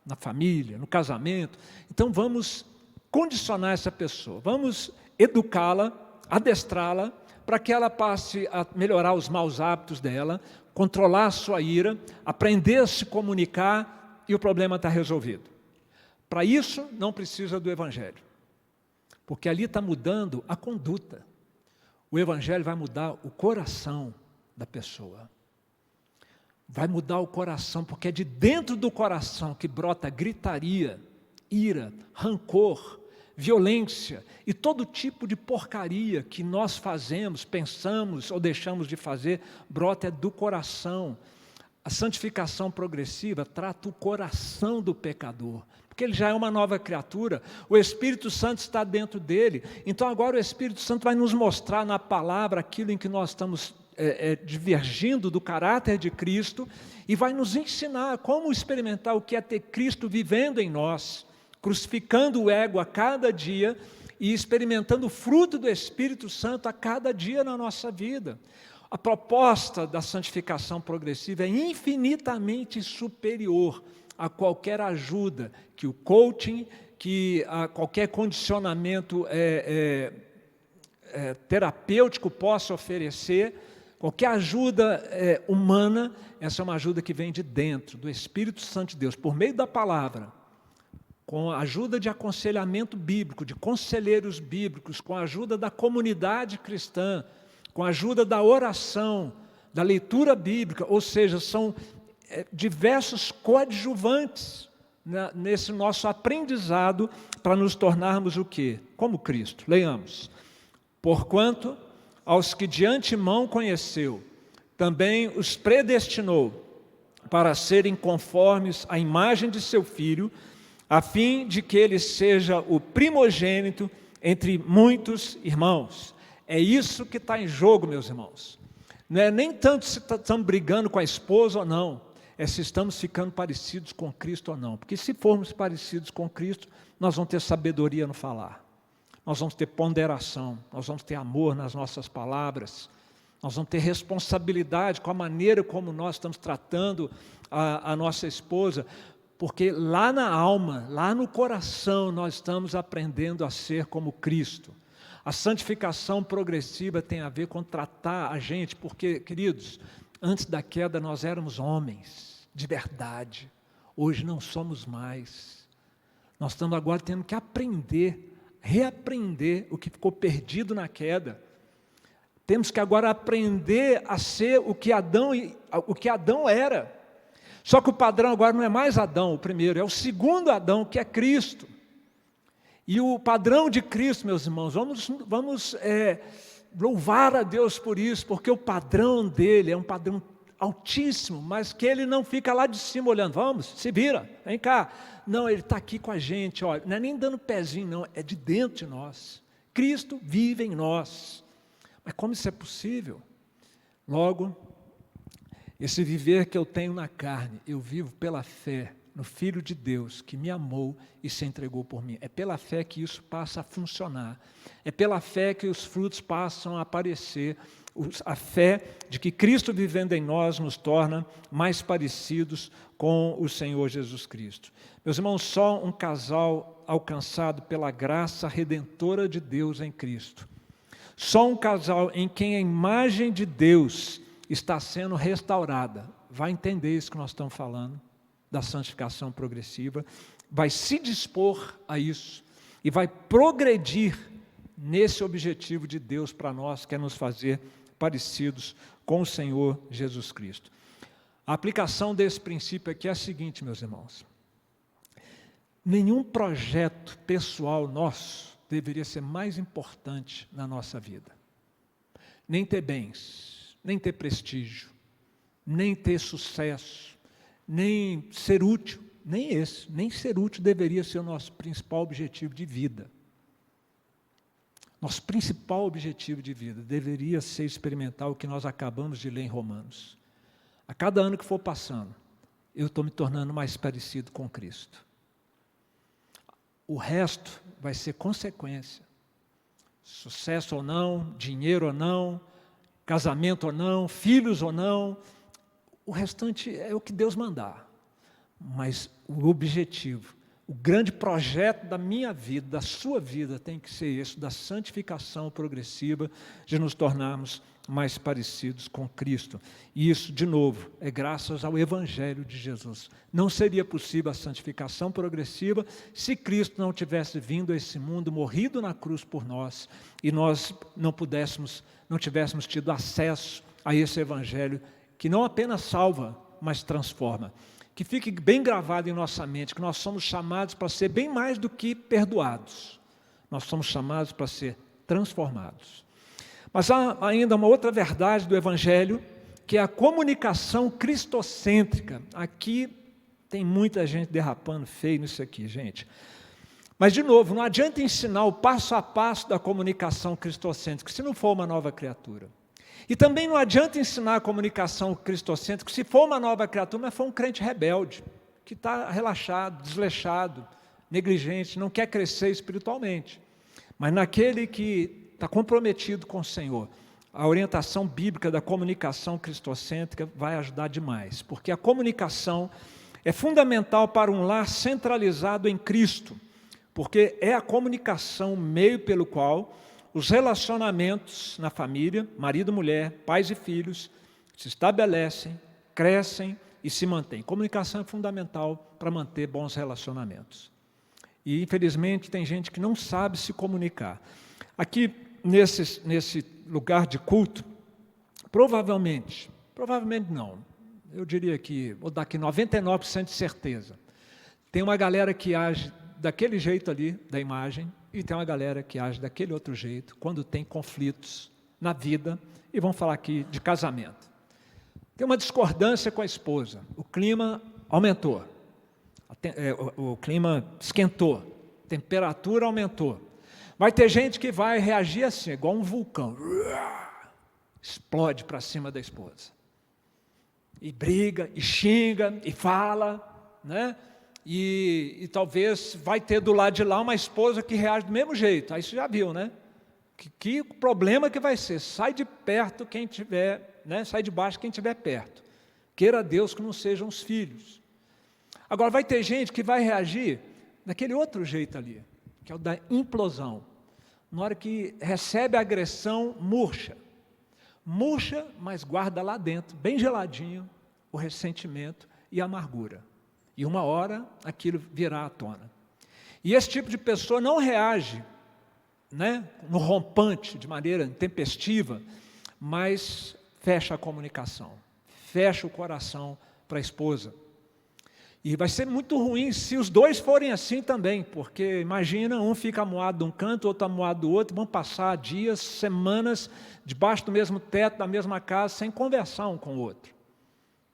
Speaker 1: na família, no casamento. Então vamos condicionar essa pessoa, vamos educá-la, adestrá-la, para que ela passe a melhorar os maus hábitos dela, controlar a sua ira, aprender a se comunicar, e o problema está resolvido. Para isso, não precisa do Evangelho, porque ali está mudando a conduta. O Evangelho vai mudar o coração da pessoa. Vai mudar o coração, porque é de dentro do coração que brota gritaria, ira, rancor, violência e todo tipo de porcaria que nós fazemos, pensamos ou deixamos de fazer, brota do coração. A santificação progressiva trata o coração do pecador, porque ele já é uma nova criatura, o Espírito Santo está dentro dele, então agora o Espírito Santo vai nos mostrar na palavra aquilo em que nós estamos divergindo do caráter de Cristo, e vai nos ensinar como experimentar o que é ter Cristo vivendo em nós, crucificando o ego a cada dia e experimentando o fruto do Espírito Santo a cada dia na nossa vida. A proposta da santificação progressiva é infinitamente superior a qualquer ajuda que o coaching, que qualquer condicionamento terapêutico possa oferecer, qualquer ajuda humana. Essa é uma ajuda que vem de dentro, do Espírito Santo de Deus, por meio da palavra, com a ajuda de aconselhamento bíblico, de conselheiros bíblicos, com a ajuda da comunidade cristã, com a ajuda da oração, da leitura bíblica, ou seja, são diversos coadjuvantes nesse nosso aprendizado para nos tornarmos o quê? Como Cristo. Leiamos. Porquanto aos que de antemão conheceu, também os predestinou para serem conformes à imagem de seu Filho, a fim de que ele seja o primogênito entre muitos irmãos. É isso que está em jogo, meus irmãos. Não é nem tanto se estamos brigando com a esposa ou não, é se estamos ficando parecidos com Cristo ou não. Porque se formos parecidos com Cristo, nós vamos ter sabedoria no falar, nós vamos ter ponderação, nós vamos ter amor nas nossas palavras, nós vamos ter responsabilidade com a maneira como nós estamos tratando a nossa esposa, porque lá na alma, lá no coração, nós estamos aprendendo a ser como Cristo. A santificação progressiva tem a ver com tratar a gente, porque, queridos, antes da queda nós éramos homens de verdade, hoje não somos mais. Nós estamos agora tendo que aprender, reaprender o que ficou perdido na queda. Temos que agora aprender a ser o que Adão era. Só que o padrão agora não é mais Adão, o primeiro, é o segundo Adão, que é Cristo. E o padrão de Cristo, meus irmãos, vamos louvar a Deus por isso, porque o padrão dele é um padrão altíssimo, mas que ele não fica lá de cima olhando, vamos, se vira, vem cá. Não, ele está aqui com a gente, olha, não é nem dando pezinho, não, é de dentro de nós. Cristo vive em nós. Mas como isso é possível? Logo, esse viver que eu tenho na carne, eu vivo pela fé no Filho de Deus, que me amou e se entregou por mim. É pela fé que isso passa a funcionar. É pela fé que os frutos passam a aparecer. A fé de que Cristo vivendo em nós nos torna mais parecidos com o Senhor Jesus Cristo. Meus irmãos, só um casal alcançado pela graça redentora de Deus em Cristo. Só um casal em quem a imagem de Deus está sendo restaurada, vai entender isso que nós estamos falando, da santificação progressiva, vai se dispor a isso e vai progredir nesse objetivo de Deus para nós, que é nos fazer parecidos com o Senhor Jesus Cristo. A aplicação desse princípio aqui é a seguinte, meus irmãos. Nenhum projeto pessoal nosso deveria ser mais importante na nossa vida. Nem ter bens, nem ter prestígio, nem ter sucesso, nem ser útil, nem ser útil deveria ser o nosso principal objetivo de vida. Nosso principal objetivo de vida deveria ser experimentar o que nós acabamos de ler em Romanos. A cada ano que for passando, eu estou me tornando mais parecido com Cristo. O resto vai ser consequência. Sucesso ou não, dinheiro ou não, casamento ou não, filhos ou não, o restante é o que Deus mandar. Mas o objetivo, o grande projeto da minha vida, da sua vida, tem que ser esse, da santificação progressiva, de nos tornarmos mais parecidos com Cristo. E isso, de novo, é graças ao Evangelho de Jesus. Não seria possível a santificação progressiva se Cristo não tivesse vindo a esse mundo, morrido na cruz por nós, e nós não tivéssemos tido acesso a esse Evangelho, que não apenas salva, mas transforma. Que fique bem gravado em nossa mente, que nós somos chamados para ser bem mais do que perdoados. Nós somos chamados para ser transformados. Mas há ainda uma outra verdade do Evangelho, que é a comunicação cristocêntrica. Aqui tem muita gente derrapando feio nisso aqui, gente. Mas, de novo, não adianta ensinar o passo a passo da comunicação cristocêntrica, se não for uma nova criatura. E também não adianta ensinar a comunicação cristocêntrica se for uma nova criatura, mas for um crente rebelde, que está relaxado, desleixado, negligente, não quer crescer espiritualmente. Mas naquele que está comprometido com o Senhor, a orientação bíblica da comunicação cristocêntrica vai ajudar demais, porque a comunicação é fundamental para um lar centralizado em Cristo, porque é a comunicação o meio pelo qual os relacionamentos na família, marido e mulher, pais e filhos, se estabelecem, crescem e se mantêm. Comunicação é fundamental para manter bons relacionamentos. E, infelizmente, tem gente que não sabe se comunicar. Aqui, nesse lugar de culto, provavelmente não, eu diria que, vou dar aqui 99% de certeza, tem uma galera que age daquele jeito ali, da imagem, e tem uma galera que age daquele outro jeito, quando tem conflitos na vida, e vamos falar aqui de casamento. Tem uma discordância com a esposa, o clima aumentou, O clima esquentou, a temperatura aumentou. Vai ter gente que vai reagir assim, igual um vulcão. Explode para cima da esposa. E briga, e xinga, e fala, né? E talvez vai ter do lado de lá uma esposa que reage do mesmo jeito. Aí você já viu, né? Que problema que vai ser? Sai de perto quem tiver, né? Sai de baixo quem estiver perto. Queira Deus que não sejam os filhos. Agora vai ter gente que vai reagir daquele outro jeito ali, que é o da implosão. Na hora que recebe a agressão, murcha. Murcha, mas guarda lá dentro, bem geladinho, o ressentimento e a amargura. E uma hora aquilo virá à tona. E esse tipo de pessoa não reage, né, no rompante, de maneira intempestiva, mas fecha a comunicação, fecha o coração para a esposa. E vai ser muito ruim se os dois forem assim também, porque imagina, um fica amuado de um canto, outro amuado do outro, vão passar dias, semanas, debaixo do mesmo teto, da mesma casa, sem conversar um com o outro,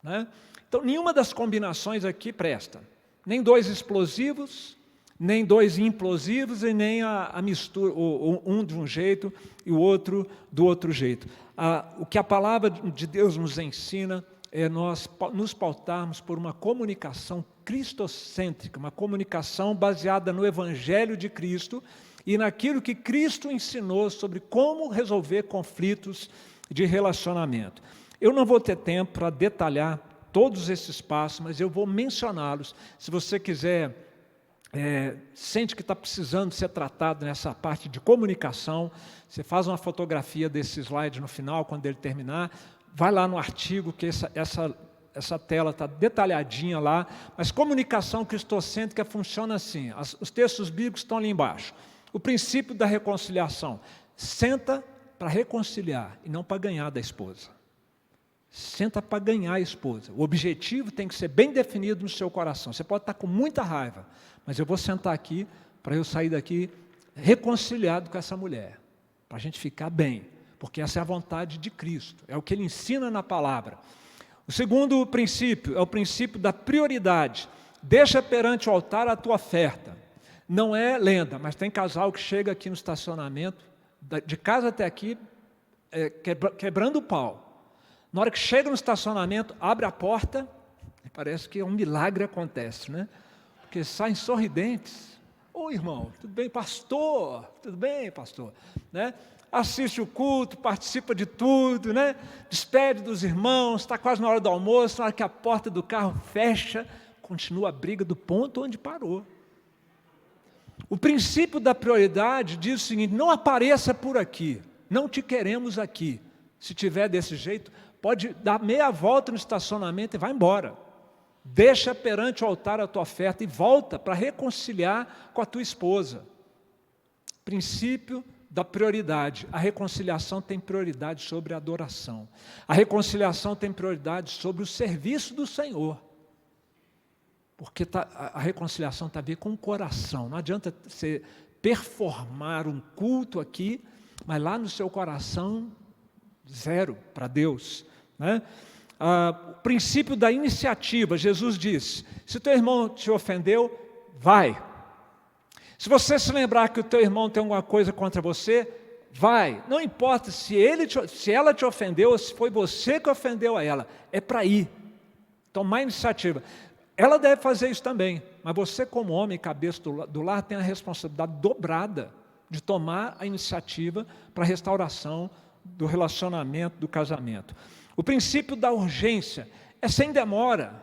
Speaker 1: né? Então, nenhuma das combinações aqui presta. Nem dois explosivos, nem dois implosivos, e nem a mistura, um de um jeito e o outro do outro jeito. O que a palavra de Deus nos ensina é nós nos pautarmos por uma comunicação cristocêntrica, uma comunicação baseada no Evangelho de Cristo e naquilo que Cristo ensinou sobre como resolver conflitos de relacionamento. Eu não vou ter tempo para detalhar todos esses passos, mas eu vou mencioná-los. Se você quiser, sente que está precisando ser tratado nessa parte de comunicação, você faz uma fotografia desse slide no final, quando ele terminar, vai lá no artigo, que essa tela está detalhadinha lá, mas comunicação cristocêntrica funciona assim, os textos bíblicos estão ali embaixo. O princípio da reconciliação, senta para reconciliar e não para ganhar da esposa. Senta para ganhar a esposa. O objetivo tem que ser bem definido no seu coração. Você pode estar com muita raiva, mas eu vou sentar aqui para eu sair daqui reconciliado com essa mulher, para a gente ficar bem, porque essa é a vontade de Cristo, é o que Ele ensina na palavra. O segundo princípio é o princípio da prioridade. Deixa perante o altar a tua oferta. Não é lenda, mas tem casal que chega aqui no estacionamento, de casa até aqui, quebrando o pau. Na hora que chega no estacionamento, abre a porta, e parece que um milagre acontece, né? Porque saem sorridentes. Ô irmão, tudo bem, pastor? Tudo bem, pastor? Né? Assiste o culto, participa de tudo, né? Despede dos irmãos, está quase na hora do almoço, na hora que a porta do carro fecha, continua a briga do ponto onde parou. O princípio da prioridade diz o seguinte: não apareça por aqui, não te queremos aqui. Se tiver desse jeito, pode dar meia volta no estacionamento e vai embora. Deixa perante o altar a tua oferta e volta para reconciliar com a tua esposa. Princípio da prioridade. A reconciliação tem prioridade sobre a adoração. A reconciliação tem prioridade sobre o serviço do Senhor. Porque a reconciliação tem a ver com o coração. Não adianta você performar um culto aqui, mas lá no seu coração, zero para Deus, né? O princípio da iniciativa. Jesus diz: se teu irmão te ofendeu, vai. Se você se lembrar que o teu irmão tem alguma coisa contra você, vai. Não importa se ela te ofendeu ou se foi você que ofendeu a ela, é para ir. Tomar iniciativa. Ela deve fazer isso também, mas você, como homem, cabeça do lar, tem a responsabilidade dobrada de tomar a iniciativa para a restauração do relacionamento, do casamento. O princípio da urgência é sem demora,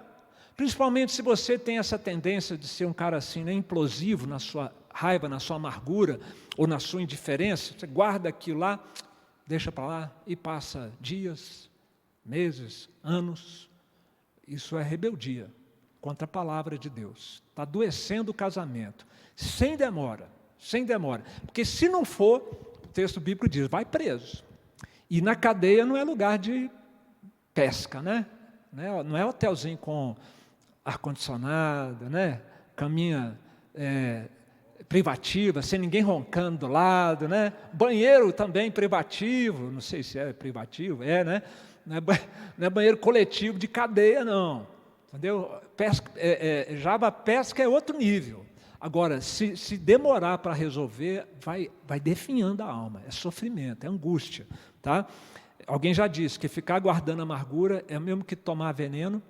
Speaker 1: principalmente se você tem essa tendência de ser um cara assim, né, implosivo na sua raiva, na sua amargura ou na sua indiferença. Você guarda aquilo lá, deixa para lá e passa dias, meses, anos. Isso é rebeldia contra a palavra de Deus. Está adoecendo o casamento, sem demora, porque se não for, o texto bíblico diz, vai preso. E na cadeia não é lugar de pesca, né? Não é hotelzinho com ar-condicionado, né? Caminha privativa, sem ninguém roncando do lado, né? Banheiro também privativo, não sei se é privativo, né? Não é banheiro coletivo de cadeia, não. entendeu? Java pesca é outro nível. Agora, se demorar para resolver, vai definhando a alma, é sofrimento, é angústia. Tá? Alguém já disse que ficar guardando amargura é o mesmo que tomar veneno,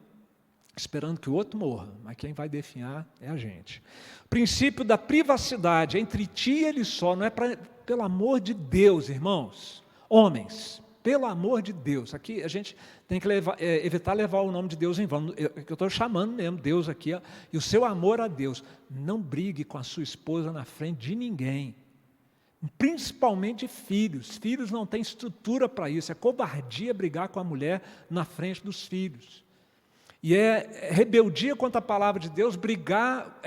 Speaker 1: esperando que o outro morra, mas quem vai definhar é a gente. O princípio da privacidade entre ti e ele só, não é pelo amor de Deus, irmãos, homens, pelo amor de Deus. Aqui a gente tem que evitar levar o nome de Deus em vão. Eu estou chamando mesmo Deus aqui, ó, e o seu amor a Deus. Não brigue com a sua esposa na frente de ninguém, principalmente filhos. Filhos não têm estrutura para isso, é covardia brigar com a mulher na frente dos filhos. E é rebeldia contra a palavra de Deus brigar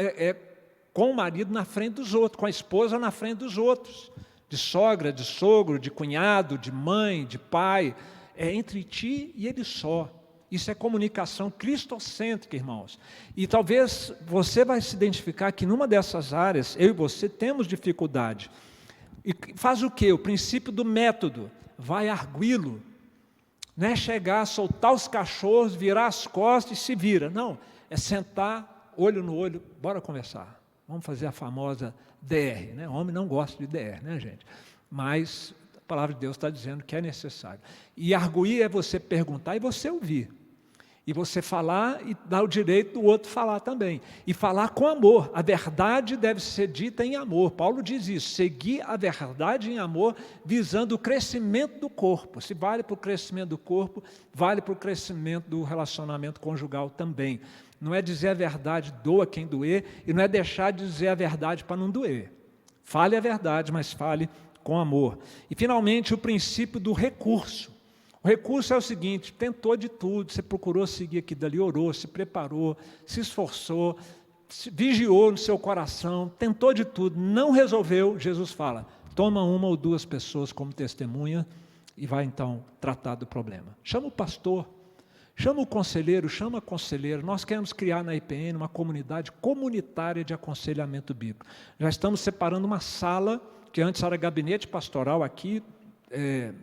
Speaker 1: com o marido na frente dos outros, com a esposa na frente dos outros, de sogra, de sogro, de cunhado, de mãe, de pai. É entre ti e ele só. Isso é comunicação cristocêntrica, irmãos. E talvez você vai se identificar que numa dessas áreas, eu e você temos dificuldade. E faz o quê? O princípio do método. Vai arguí-lo. Não é chegar, soltar os cachorros, virar as costas e se vira. Não, é sentar, olho no olho, bora conversar. Vamos fazer a famosa DR. Né? O homem não gosta de DR, né, gente? Mas a palavra de Deus está dizendo que é necessário. E arguir é você perguntar e você ouvir. E você falar e dar o direito do outro falar também. E falar com amor. A verdade deve ser dita em amor. Paulo diz isso, seguir a verdade em amor, visando o crescimento do corpo. Se vale para o crescimento do corpo, vale para o crescimento do relacionamento conjugal também. Não é dizer a verdade, doa quem doer, e não é deixar de dizer a verdade para não doer. Fale a verdade, mas fale com amor. E finalmente o princípio do recurso. O recurso é o seguinte, tentou de tudo, você procurou seguir aqui dali, orou, se preparou, se esforçou, vigiou no seu coração, tentou de tudo, não resolveu. Jesus fala, toma uma ou duas pessoas como testemunha e vai então tratar do problema. Chama o pastor, chama o conselheiro, chama a conselheira. Nós queremos criar na IPN uma comunidade comunitária de aconselhamento bíblico. Já estamos separando uma sala, que antes era gabinete pastoral aqui,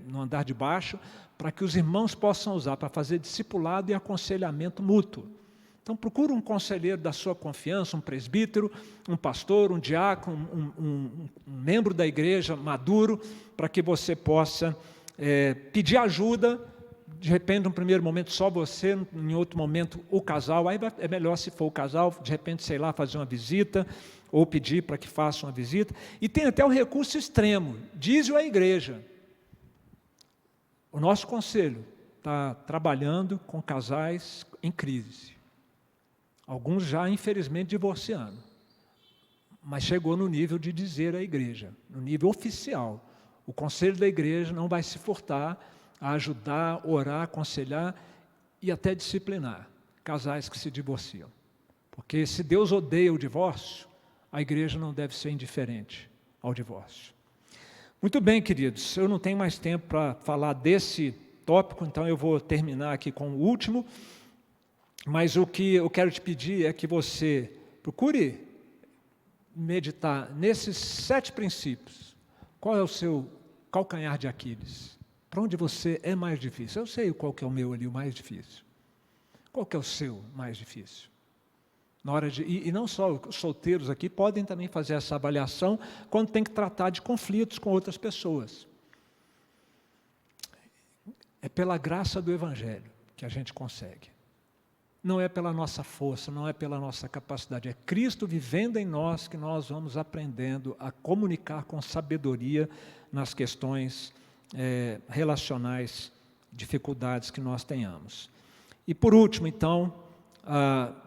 Speaker 1: no andar de baixo, para que os irmãos possam usar para fazer discipulado e aconselhamento mútuo. Então procura um conselheiro da sua confiança, um presbítero, um pastor, um diácono, um membro da igreja maduro, para que você possa pedir ajuda, de repente, num primeiro momento só você, em outro momento o casal, aí é melhor se for o casal, de repente, sei lá, fazer uma visita, ou pedir para que faça uma visita. E tem até o recurso extremo, diz-o a igreja. O nosso conselho está trabalhando com casais em crise. Alguns já, infelizmente, divorciando. Mas chegou no nível de dizer à igreja, no nível oficial. O conselho da igreja não vai se furtar a ajudar, orar, aconselhar e até disciplinar casais que se divorciam. Porque se Deus odeia o divórcio, a igreja não deve ser indiferente ao divórcio. Muito bem, queridos, eu não tenho mais tempo para falar desse tópico, então eu vou terminar aqui com o último, mas o que eu quero te pedir é que você procure meditar nesses 7 princípios. Qual é o seu calcanhar de Aquiles? Para onde você é mais difícil? Eu sei qual que é o meu ali, o mais difícil. Qual que é o seu mais difícil? Na hora e não só os solteiros aqui podem também fazer essa avaliação quando tem que tratar de conflitos com outras pessoas. É pela graça do Evangelho que a gente consegue. Não é pela nossa força, não é pela nossa capacidade. É Cristo vivendo em nós que nós vamos aprendendo a comunicar com sabedoria nas questões relacionais, dificuldades que nós tenhamos. E por último, então,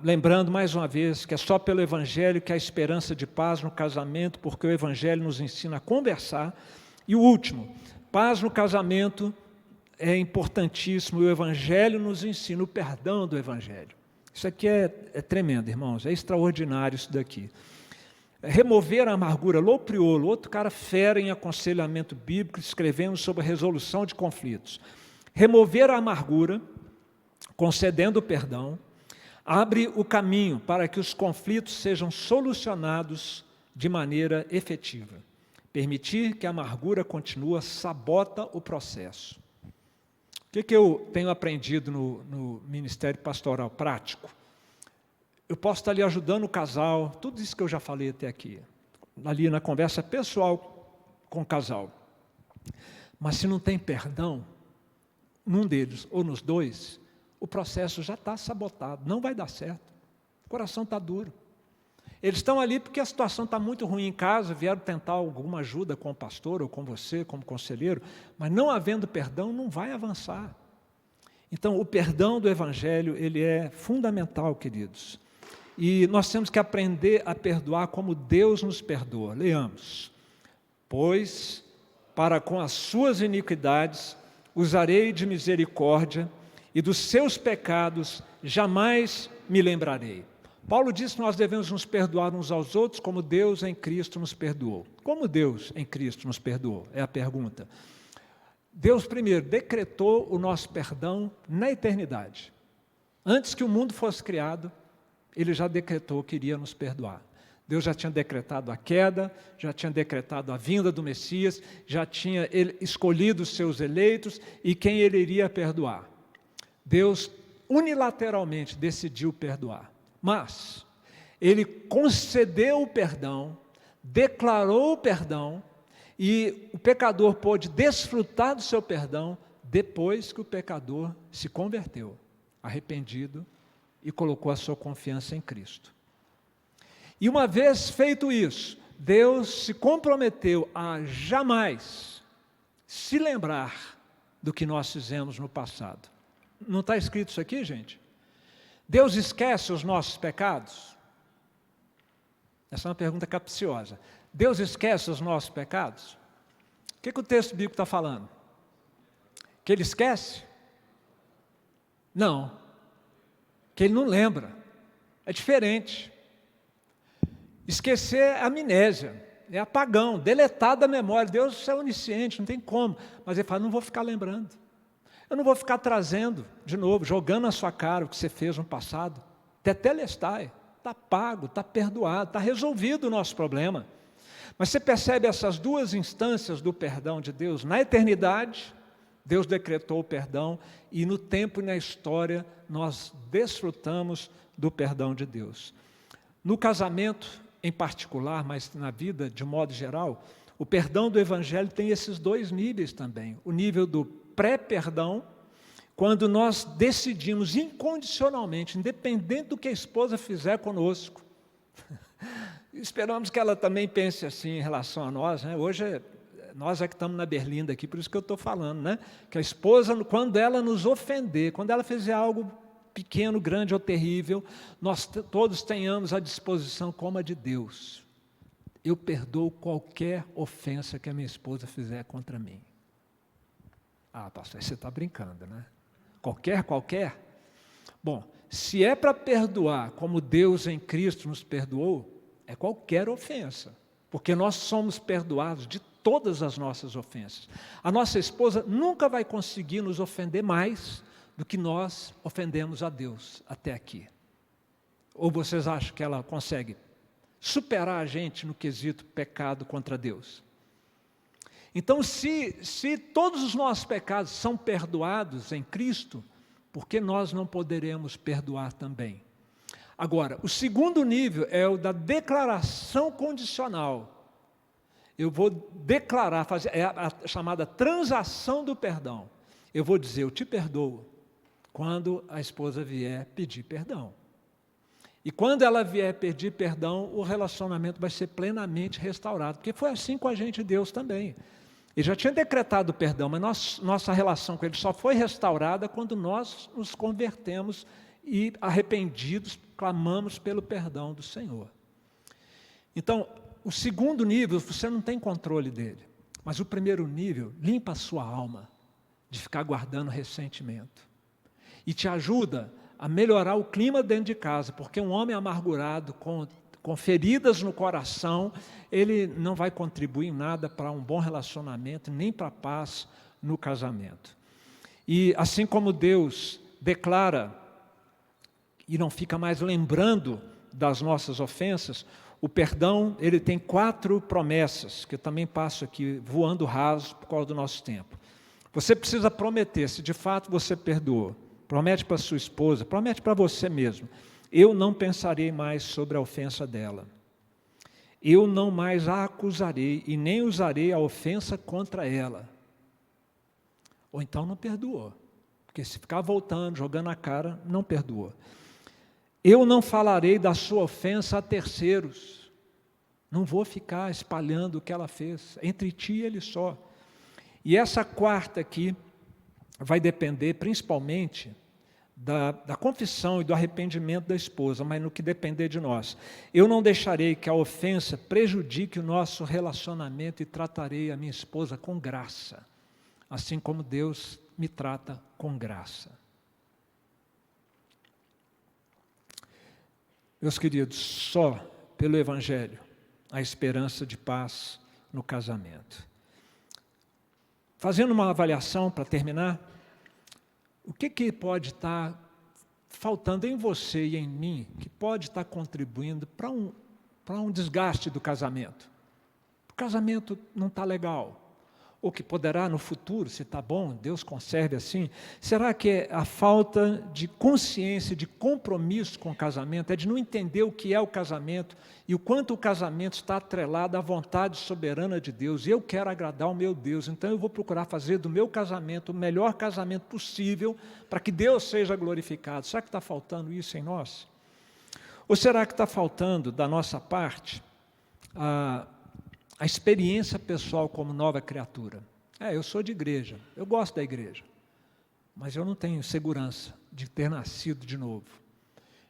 Speaker 1: lembrando mais uma vez que é só pelo Evangelho que há esperança de paz no casamento, porque o Evangelho nos ensina a conversar. E o último, paz no casamento é importantíssimo, e o Evangelho nos ensina o perdão do Evangelho. Isso aqui é tremendo, irmãos, é extraordinário isso daqui. Remover a amargura, Lopriolo, outro cara fera em aconselhamento bíblico, escrevendo sobre a resolução de conflitos. Remover a amargura, concedendo o perdão, abre o caminho para que os conflitos sejam solucionados de maneira efetiva. Permitir que a amargura continue sabota o processo. O que eu tenho aprendido no ministério pastoral prático? eu posso estar ali ajudando o casal, tudo isso que eu já falei até aqui, ali na conversa pessoal com o casal. Mas se não tem perdão, num deles ou nos dois, o processo já está sabotado, não vai dar certo. O coração está duro. Eles estão ali porque a situação está muito ruim em casa, vieram tentar alguma ajuda com o pastor ou com você, como conselheiro, mas não havendo perdão, não vai avançar. Então, o perdão do Evangelho, ele é fundamental, queridos. E nós temos que aprender a perdoar como Deus nos perdoa. Leamos. Pois, para com as suas iniquidades, usarei de misericórdia, e dos seus pecados jamais me lembrarei. Paulo diz que nós devemos nos perdoar uns aos outros como Deus em Cristo nos perdoou. Como Deus em Cristo nos perdoou? É a pergunta. Deus, primeiro, decretou o nosso perdão na eternidade. Antes que o mundo fosse criado, Ele já decretou que iria nos perdoar. Deus já tinha decretado a queda, já tinha decretado a vinda do Messias, já tinha escolhido os seus eleitos e quem Ele iria perdoar. Deus unilateralmente decidiu perdoar. Mas Ele concedeu o perdão, declarou o perdão, e o pecador pôde desfrutar do seu perdão depois que o pecador se converteu, arrependido, e colocou a sua confiança em Cristo. E uma vez feito isso, Deus se comprometeu a jamais se lembrar do que nós fizemos no passado. Não está escrito isso aqui, gente? Deus esquece os nossos pecados? Essa é uma pergunta capciosa. Deus esquece os nossos pecados? O que o texto bíblico está falando? Que Ele esquece? Não. Que Ele não lembra. É diferente. Esquecer é amnésia, é apagão, deletar da memória. Deus é onisciente, não tem como. Mas Ele fala, não vou ficar lembrando. Eu não vou ficar trazendo, de novo, jogando na sua cara o que você fez no passado. Tetelestai, está pago, está perdoado, está resolvido o nosso problema. Mas você percebe essas duas instâncias do perdão de Deus? Na eternidade, Deus decretou o perdão, e no tempo e na história, nós desfrutamos do perdão de Deus. No casamento, em particular, mas na vida de modo geral, o perdão do Evangelho tem esses dois níveis também. O nível do pré-perdão, quando nós decidimos incondicionalmente, independente do que a esposa fizer conosco, esperamos que ela também pense assim em relação a nós, né? Hoje, nós é que estamos na berlinda aqui, por isso que eu estou falando, né? Que a esposa, quando ela nos ofender, quando ela fizer algo pequeno, grande ou terrível, nós todos tenhamos a disposição como a de Deus. Eu perdoo qualquer ofensa que a minha esposa fizer contra mim. Ah, pastor, você está brincando, né? Qualquer? Bom, se é para perdoar como Deus em Cristo nos perdoou, é qualquer ofensa, porque nós somos perdoados de todas as nossas ofensas. A nossa esposa nunca vai conseguir nos ofender mais do que nós ofendemos a Deus até aqui. Ou vocês acham que ela consegue superar a gente no quesito pecado contra Deus? Então, se todos os nossos pecados são perdoados em Cristo, por que nós não poderemos perdoar também? Agora, o segundo nível é o da declaração condicional. Eu vou declarar, é a chamada transação do perdão. Eu vou dizer, eu te perdoo, quando a esposa vier pedir perdão. E quando ela vier pedir perdão, o relacionamento vai ser plenamente restaurado, porque foi assim com a gente, Deus também. Ele já tinha decretado o perdão, mas nossa relação com Ele só foi restaurada quando nós nos convertemos e, arrependidos, clamamos pelo perdão do Senhor. Então, o segundo nível, você não tem controle dele, mas o primeiro nível limpa a sua alma de ficar guardando ressentimento e te ajuda a melhorar o clima dentro de casa, porque um homem amargurado, com feridas no coração, ele não vai contribuir em nada para um bom relacionamento, nem para a paz no casamento. E assim como Deus declara e não fica mais lembrando das nossas ofensas, o perdão, ele tem 4 promessas, que eu também passo aqui voando raso por causa do nosso tempo. Você precisa prometer, se de fato você perdoou, promete para sua esposa, promete para você mesmo, eu não pensarei mais sobre a ofensa dela. Eu não mais a acusarei e nem usarei a ofensa contra ela. Ou então não perdoou, porque se ficar voltando, jogando a cara, não perdoa. Eu não falarei da sua ofensa a terceiros. Não vou ficar espalhando o que ela fez, entre ti e ele só. E essa quarta aqui vai depender principalmente da confissão e do arrependimento da esposa, mas no que depender de nós. Eu não deixarei que a ofensa prejudique o nosso relacionamento e tratarei a minha esposa com graça, assim como Deus me trata com graça. Meus queridos, só pelo Evangelho há esperança de paz no casamento. Fazendo uma avaliação para terminar, o que pode estar faltando em você e em mim, que pode estar contribuindo para um desgaste do casamento? O casamento não está legal. Ou que poderá no futuro, se está bom, Deus conserve assim. Será que é a falta de consciência, de compromisso com o casamento, é de não entender o que é o casamento e o quanto o casamento está atrelado à vontade soberana de Deus? E eu quero agradar o meu Deus, então eu vou procurar fazer do meu casamento o melhor casamento possível para que Deus seja glorificado. Será que está faltando isso em nós? Ou será que está faltando da nossa parte a experiência pessoal como nova criatura? Eu sou de igreja, eu gosto da igreja, mas eu não tenho segurança de ter nascido de novo.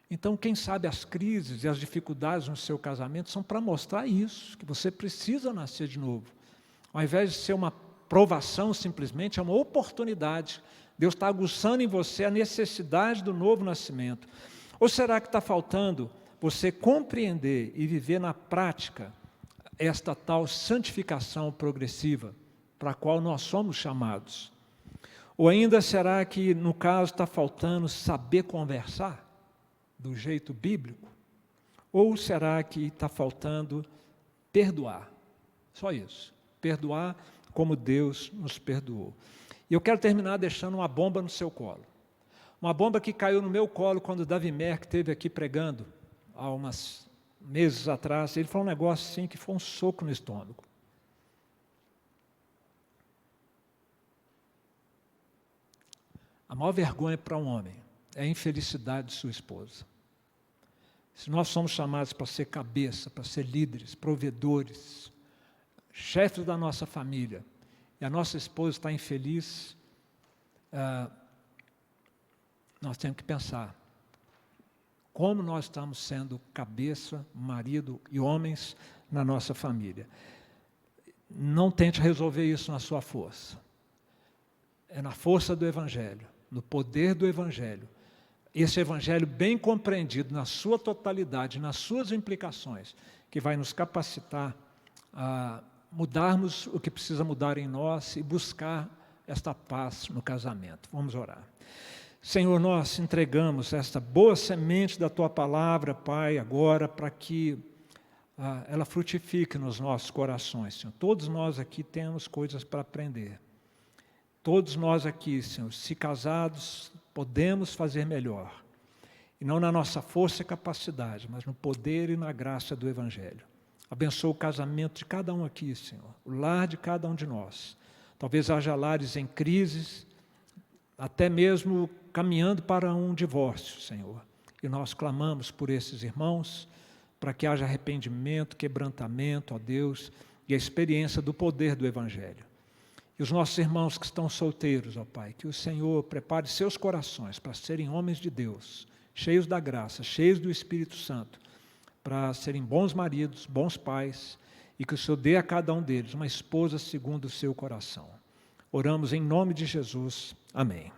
Speaker 1: Então, quem sabe as crises e as dificuldades no seu casamento são para mostrar isso, que você precisa nascer de novo. Ao invés de ser uma provação simplesmente, é uma oportunidade. Deus está aguçando em você a necessidade do novo nascimento. Ou será que está faltando você compreender e viver na prática esta tal santificação progressiva para a qual nós somos chamados? Ou ainda será que, no caso, está faltando saber conversar do jeito bíblico? Ou será que está faltando perdoar? Só isso, perdoar como Deus nos perdoou. E eu quero terminar deixando uma bomba no seu colo. Uma bomba que caiu no meu colo quando Davi Merck esteve aqui pregando há umas meses atrás. Ele falou um negócio assim que foi um soco no estômago. A maior vergonha para um homem é a infelicidade de sua esposa. Se nós somos chamados para ser cabeça, para ser líderes, provedores, chefes da nossa família, e a nossa esposa está infeliz, nós temos que pensar como nós estamos sendo cabeça, marido e homens na nossa família. Não tente resolver isso na sua força. É na força do Evangelho, no poder do Evangelho. Esse Evangelho bem compreendido na sua totalidade, nas suas implicações, que vai nos capacitar a mudarmos o que precisa mudar em nós e buscar esta paz no casamento. Vamos orar. Senhor, nós entregamos esta boa semente da Tua Palavra, Pai, agora, para que ela frutifique nos nossos corações, Senhor. Todos nós aqui temos coisas para aprender. Todos nós aqui, Senhor, se casados, podemos fazer melhor. E não na nossa força e capacidade, mas no poder e na graça do Evangelho. Abençoa o casamento de cada um aqui, Senhor. O lar de cada um de nós. Talvez haja lares em crises, até mesmo caminhando para um divórcio, Senhor. E nós clamamos por esses irmãos, para que haja arrependimento, quebrantamento, ó Deus, e a experiência do poder do Evangelho. E os nossos irmãos que estão solteiros, ó Pai, que o Senhor prepare seus corações para serem homens de Deus, cheios da graça, cheios do Espírito Santo, para serem bons maridos, bons pais, e que o Senhor dê a cada um deles uma esposa segundo o seu coração. Oramos em nome de Jesus. Amém.